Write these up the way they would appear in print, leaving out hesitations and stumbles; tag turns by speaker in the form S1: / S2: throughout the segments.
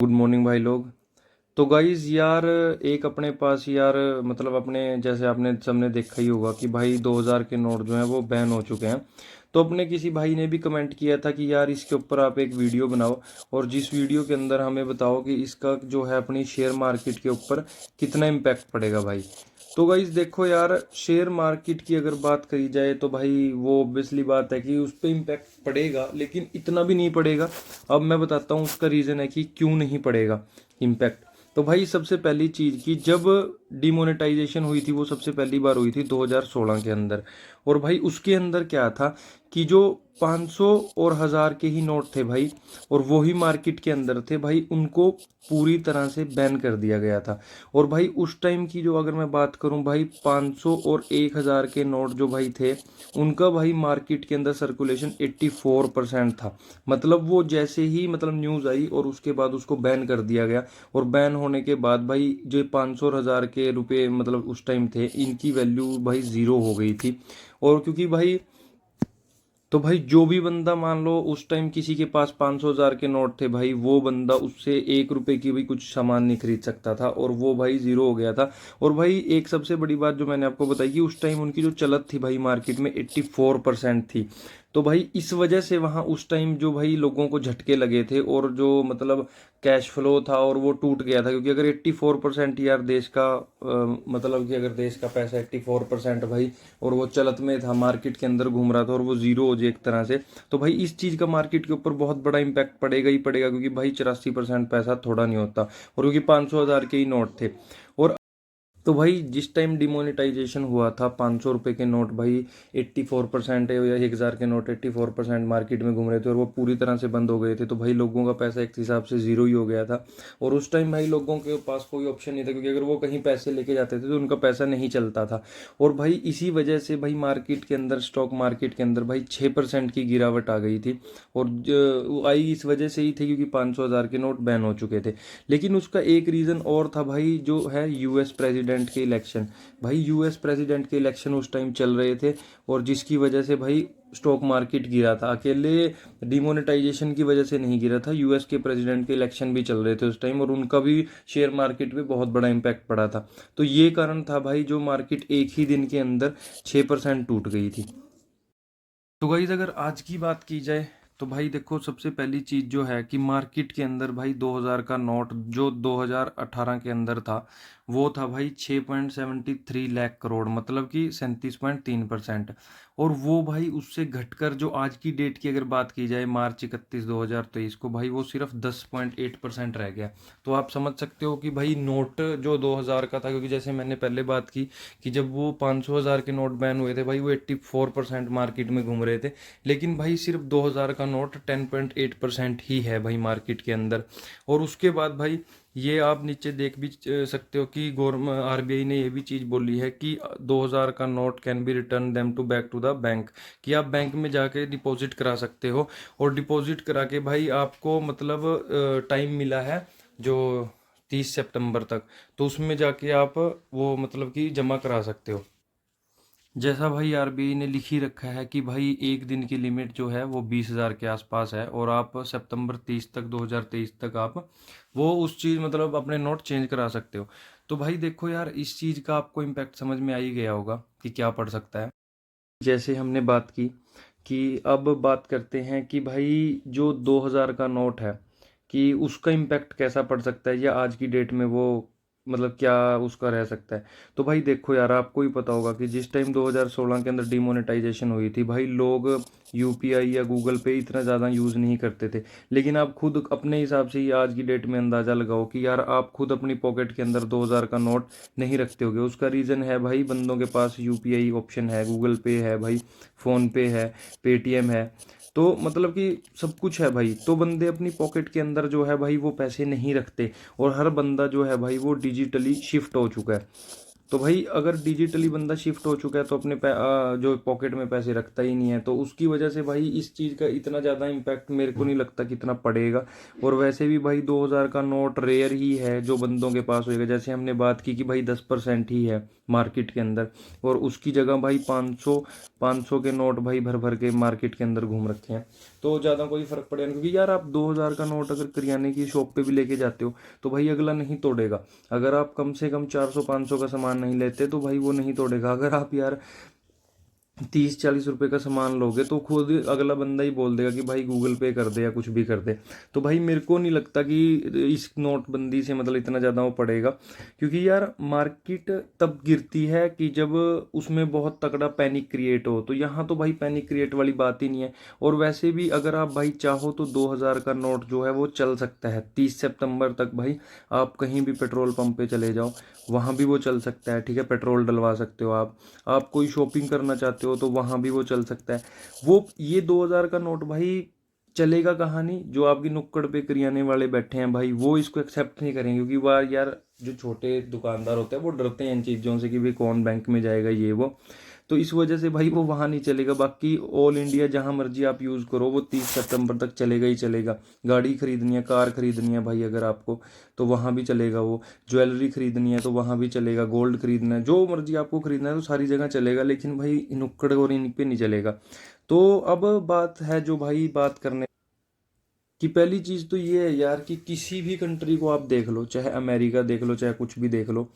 S1: Good morning भाई लोग। तो गाइज यार, एक अपने पास यार, मतलब अपने जैसे आपने सबने देखा ही होगा कि भाई 2000 के नोट जो हैं वो बैन हो चुके हैं। तो अपने किसी भाई ने भी कमेंट किया था कि यार इसके ऊपर आप एक वीडियो बनाओ और जिस वीडियो के अंदर हमें बताओ कि इसका जो है अपनी शेयर मार्केट के ऊपर कितना इम्पैक्ट पड़ेगा भाई। तो गाइज देखो यार, शेयर मार्केट की अगर बात करी जाए तो भाई वो ऑब्वियसली बात है कि उस पर इम्पैक्ट पड़ेगा, लेकिन इतना भी नहीं पड़ेगा। अब मैं बताता हूँ उसका रीज़न है कि क्यों नहीं पड़ेगा इम्पैक्ट। तो भाई सबसे पहली चीज़ कि जब डिमोनेटाइजेशन हुई थी वो सबसे पहली बार हुई थी 2016 के अंदर। और भाई उसके अंदर क्या था कि जो 500 और 1000 के ही नोट थे भाई, और वो ही मार्केट के अंदर थे भाई, उनको पूरी तरह से बैन कर दिया गया था। और भाई उस टाइम की जो अगर मैं बात करूं भाई, 500 और 1000 के नोट जो भाई थे, उनका भाई मार्केट के अंदर सर्कुलेशन 84% था। मतलब वो जैसे ही मतलब न्यूज़ आई और उसके बाद उसको बैन कर दिया गया। और बैन होने के बाद भाई जो 500 और 1000 के रुपए मतलब उस टाइम थे, इनकी वैल्यू भाई ज़ीरो हो गई थी। और क्योंकि भाई, तो भाई जो भी बंदा मान लो उस टाइम किसी के पास 500 1000 के नोट थे भाई, वो बंदा उससे 1 रुपए की भी कुछ सामान नहीं खरीद सकता था, और वो भाई जीरो हो गया था। और भाई एक सबसे बड़ी बात जो मैंने आपको बताई कि उस टाइम उनकी जो चलत थी भाई मार्केट में 84% थी। तो भाई इस वजह से वहाँ उस टाइम जो भाई लोगों को झटके लगे थे, और जो मतलब कैश फ्लो था और वो टूट गया था। क्योंकि अगर 84% यार देश का मतलब कि अगर देश का पैसा 84% भाई, और वो चलत में था मार्केट के अंदर घूम रहा था, और वो जीरो हो जाए एक तरह से, तो भाई इस चीज़ का मार्केट के ऊपर बहुत बड़ा इंपैक्ट पड़ेगा ही पड़ेगा। क्योंकि भाई 84% पैसा थोड़ा नहीं होता, और क्योंकि 500 1000 के ही नोट थे। और तो भाई जिस टाइम डिमोनेटाइजेशन हुआ था, 500 रुपये के नोट भाई 84% है, या 1000 के नोट 84% मार्केट में घूम रहे थे, और वो पूरी तरह से बंद हो गए थे। तो भाई लोगों का पैसा एक हिसाब से जीरो ही हो गया था। और उस टाइम भाई लोगों के पास कोई ऑप्शन नहीं था, क्योंकि अगर वो कहीं पैसे लेके जाते थे तो उनका पैसा नहीं चलता था। और भाई इसी वजह से भाई मार्केट के अंदर, स्टॉक मार्केट के अंदर भाई 6% की गिरावट आ गई थी। और वो आई इस वजह से ही थी क्योंकि 500 1000 के नोट बैन हो चुके थे। लेकिन उसका एक रीज़न और था भाई, जो है यूएस प्रेसिडेंट के इलेक्शन। भाई यूएस प्रेसिडेंट के इलेक्शन उस टाइम चल रहे थे, और जिसकी वजह से भाई स्टॉक मार्केट गिरा था। अकेले डिमोनेटाइजेशन की वजह से नहीं गिरा था, यूएस के प्रेसिडेंट के इलेक्शन भी चल रहे थे उस टाइम, और उनका भी शेयर मार्केट पे बहुत बड़ा इम्पैक्ट पड़ा था। तो ये कारण था भाई जो मार्केट एक ही दिन के अंदर 6% टूट गई थी। तो गाइज अगर आज की बात की जाए तो भाई देखो, सबसे पहली चीज जो है कि मार्केट के अंदर भाई 2000 का नोट जो 2018 के अंदर था, वो था भाई 6.73 लाख करोड़, मतलब कि 37.3%। और वो भाई उससे घटकर जो आज की डेट की अगर बात की जाए, मार्च 31 2023 को, भाई वो सिर्फ 10.8% रह गया। तो आप समझ सकते हो कि भाई नोट जो 2000 का था, क्योंकि जैसे मैंने पहले बात की कि जब वो 500 1000 के नोट बैन हुए थे भाई, वो 84% मार्केट में घूम रहे थे। लेकिन भाई सिर्फ 2000 का नोट 10.8% ही है भाई मार्केट के अंदर। और उसके बाद भाई ये आप नीचे देख भी सकते हो कि गवर्नमेंट आरबीआई ने ये भी चीज़ बोली है कि 2000 का note can be return them to back to the bank, कि आप बैंक में जाके डिपॉजिट करा सकते हो। और डिपॉजिट करा के भाई आपको मतलब टाइम मिला है जो 30 सितंबर तक, तो उसमें जाके आप वो मतलब कि जमा करा सकते हो। जैसा भाई आरबीआई ने लिख ही रखा है कि भाई एक दिन की लिमिट जो है वो 20,000 के आसपास है, और आप सितंबर 30 तक 2023 तक आप वो उस चीज़ मतलब अपने नोट चेंज करा सकते हो। तो भाई देखो यार, इस चीज़ का आपको इम्पैक्ट समझ में आ ही गया होगा कि क्या पड़ सकता है। जैसे हमने बात की कि अब बात करते हैं कि भाई जो 2000 का नोट है, कि उसका इम्पैक्ट कैसा पड़ सकता है, या आज की डेट में वो मतलब क्या उसका रह सकता है। तो भाई देखो यार, आपको ही पता होगा कि जिस टाइम 2016 के अंदर डिमोनेटाइजेशन हुई थी भाई, लोग यूपीआई या गूगल पे इतना ज़्यादा यूज़ नहीं करते थे। लेकिन आप खुद अपने हिसाब से ही आज की डेट में अंदाज़ा लगाओ कि यार आप खुद अपनी पॉकेट के अंदर 2000 का नोट नहीं रखते होगे। उसका रीज़न है भाई, बंदों के पास यूपीआई ऑप्शन है, गूगल पे है भाई, फ़ोन पे है, पेटीएम है। तो मतलब कि सब कुछ है भाई, तो बंदे अपनी पॉकेट के अंदर जो है भाई वो पैसे नहीं रखते। और हर बंदा जो है भाई वो डिजिटली शिफ्ट हो चुका है। तो भाई अगर डिजिटली बंदा शिफ्ट हो चुका है तो अपने जो पॉकेट में पैसे रखता ही नहीं है, तो उसकी वजह से भाई इस चीज़ का इतना ज़्यादा इम्पैक्ट मेरे को नहीं लगता कितना पड़ेगा। और वैसे भी भाई 2000 का नोट रेयर ही है जो बंदों के पास होएगा। जैसे हमने बात की कि भाई 10% ही है मार्केट के अंदर, और उसकी जगह भाई 500 के नोट भाई भर भर के मार्केट के अंदर घूम रखे हैं। तो ज़्यादा कोई फ़र्क पड़ेगा नहीं, क्योंकि यार आप 2000 का नोट अगर करियाने की शॉप पे भी लेके जाते हो तो भाई अगला नहीं तोड़ेगा। अगर आप कम से कम 400-500 का सामान नहीं लेते तो भाई वो नहीं तोड़ेगा। अगर आप यार 30-40 रुपए का सामान लोगे तो खुद अगला बंदा ही बोल देगा कि भाई गूगल पे कर दे या कुछ भी कर दे। तो भाई मेरे को नहीं लगता कि इस नोटबंदी से मतलब इतना ज़्यादा वो पड़ेगा, क्योंकि यार मार्केट तब गिरती है कि जब उसमें बहुत तगड़ा पैनिक क्रिएट हो। तो यहाँ तो भाई पैनिक क्रिएट वाली बात ही नहीं है। और वैसे भी अगर आप भाई चाहो तो 2000 का नोट जो है वो चल सकता है 30 सितंबर तक। भाई आप कहीं भी पेट्रोल पंप पे चले जाओ, वहाँ भी वो चल सकता है, ठीक है, पेट्रोल डलवा सकते हो आप कोई शॉपिंग करना चाहते हो तो वहाँ भी वो चल सकता है। वो ये 2000 का नोट भाई चलेगा कहाँ नहीं। जो आपकी नुक्कड़ पे करियाने वाले बैठे हैं भाई वो इसको एक्सेप्ट नहीं करेंगे, क्योंकि वह यार जो छोटे दुकानदार होते हैं वो डरते हैं इन चीज़ों से कि भाई कौन बैंक में जाएगा ये वो। तो इस वजह से भाई वो वहाँ नहीं चलेगा। बाकी ऑल इंडिया जहाँ मर्जी आप यूज़ करो वो 30 सितंबर तक चलेगा ही चलेगा। गाड़ी खरीदनी है, कार खरीदनी है भाई अगर आपको, तो वहाँ भी चलेगा वो। ज्वेलरी खरीदनी है तो वहाँ भी चलेगा। गोल्ड खरीदना है, जो मर्जी आपको खरीदना है तो सारी जगह चलेगा, लेकिन भाई नुक्कड़ और इन पे नहीं चलेगा। तो अब बात है जो भाई बात करने कि पहली चीज़ तो ये है यार कि किसी भी कंट्री को आप देख लो, चाहे अमेरिका देख लो, चाहे कुछ भी देख लो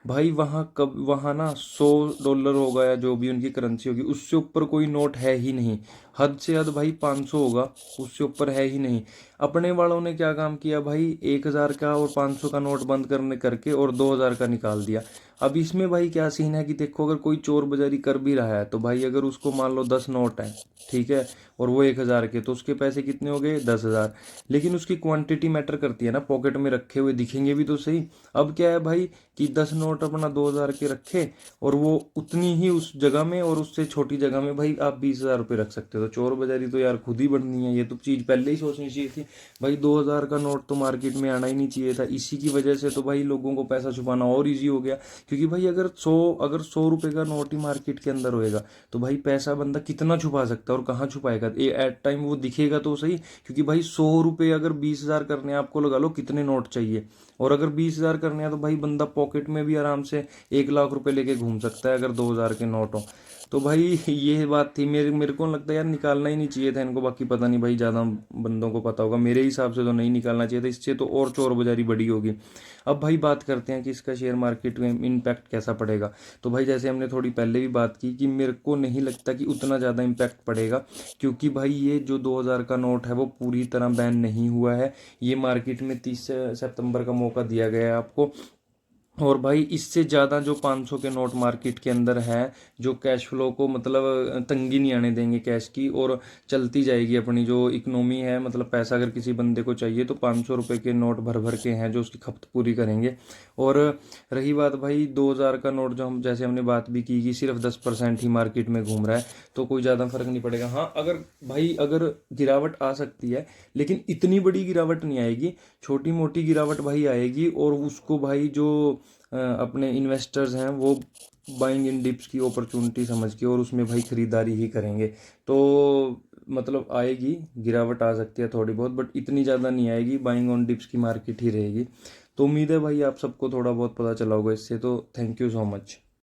S1: भाई, वहाँ ना $100 होगा या जो भी उनकी करेंसी होगी, उससे ऊपर कोई नोट है ही नहीं। हद से हद भाई 500 होगा, उससे ऊपर है ही नहीं। अपने वालों ने क्या काम किया भाई, 1000 का और 500 का नोट बंद करने करके और 2000 का निकाल दिया। अब इसमें भाई क्या सीन है कि देखो, अगर कोई चोर बाजारी कर भी रहा है तो भाई अगर उसको मान लो 10 नोट है, ठीक है, और वो 1000 के, तो उसके पैसे कितने हो गए, 10,000। लेकिन उसकी क्वांटिटी मैटर करती है ना, पॉकेट में रखे हुए दिखेंगे भी तो सही। अब क्या है भाई कि 10 नोट अपना 2000 के रखे, और वो उतनी ही उस जगह में, और उससे छोटी जगह में भाई आप 20,000 रुपये रख सकते हो। तो चोर बाजारी तो यार खुद ही बढ़नी है, ये तो चीज़ पहले ही सोचनी चाहिए थी। भाई 2000 का नोट तो मार्केट में आना ही नहीं चाहिए था। इसी की वजह से तो भाई लोगों को पैसा छुपाना और ईजी हो गया, क्योंकि भाई अगर 100 रुपये का नोट ही मार्केट के अंदर होएगा तो भाई पैसा बंदा कितना छुपा सकता है और कहाँ छुपाएगा। एट टाइम वो दिखेगा तो सही, क्योंकि भाई 100 रुपये अगर 20,000 करने हैं, आपको लगा लो कितने नोट चाहिए। और अगर 20,000 करने हैं तो भाई बंदा पॉकेट में भी आराम से 1 लाख रुपए लेके घूम सकता है अगर 2000 के नोट हो। तो भाई ये बात थी। मेरे मेरे को लगता है यार निकालना ही नहीं चाहिए था इनको। बाकी पता नहीं भाई, ज़्यादा बंदों को पता होगा, मेरे हिसाब से तो नहीं निकालना चाहिए था, इससे तो और चोर बाजारी बड़ी होगी। अब भाई बात करते हैं कि इसका शेयर मार्केट में इम्पैक्ट कैसा पड़ेगा। तो भाई जैसे हमने थोड़ी पहले भी बात की कि मेरे को नहीं लगता कि उतना ज़्यादा इम्पैक्ट पड़ेगा, क्योंकि भाई ये जो 2000 का नोट है वो पूरी तरह बैन नहीं हुआ है। ये मार्केट में 30 सितंबर का मौका दिया गया है आपको। और भाई इससे ज़्यादा जो 500 के नोट मार्केट के अंदर है, जो कैश फ्लो को मतलब तंगी नहीं आने देंगे कैश की, और चलती जाएगी अपनी जो इकोनॉमी है। मतलब पैसा अगर किसी बंदे को चाहिए तो 500 रुपये के नोट भर भर के हैं जो उसकी खपत पूरी करेंगे। और रही बात भाई 2000 का नोट, जो हम जैसे हमने बात भी की कि सिर्फ 10% ही मार्केट में घूम रहा है, तो कोई ज़्यादा फर्क नहीं पड़ेगा। हाँ अगर गिरावट आ सकती है, लेकिन इतनी बड़ी गिरावट नहीं आएगी, छोटी मोटी गिरावट भाई आएगी। और उसको भाई जो अपने इन्वेस्टर्स हैं वो बाइंग इन डिप्स की अपॉर्चुनिटी समझ के और उसमें भाई खरीदारी ही करेंगे। तो मतलब आएगी गिरावट, आ सकती है थोड़ी बहुत, बट इतनी ज़्यादा नहीं आएगी। बाइंग ऑन डिप्स की मार्केट ही रहेगी। तो उम्मीद है भाई आप सबको थोड़ा बहुत पता चला होगा इससे। तो थैंक यू सो मच।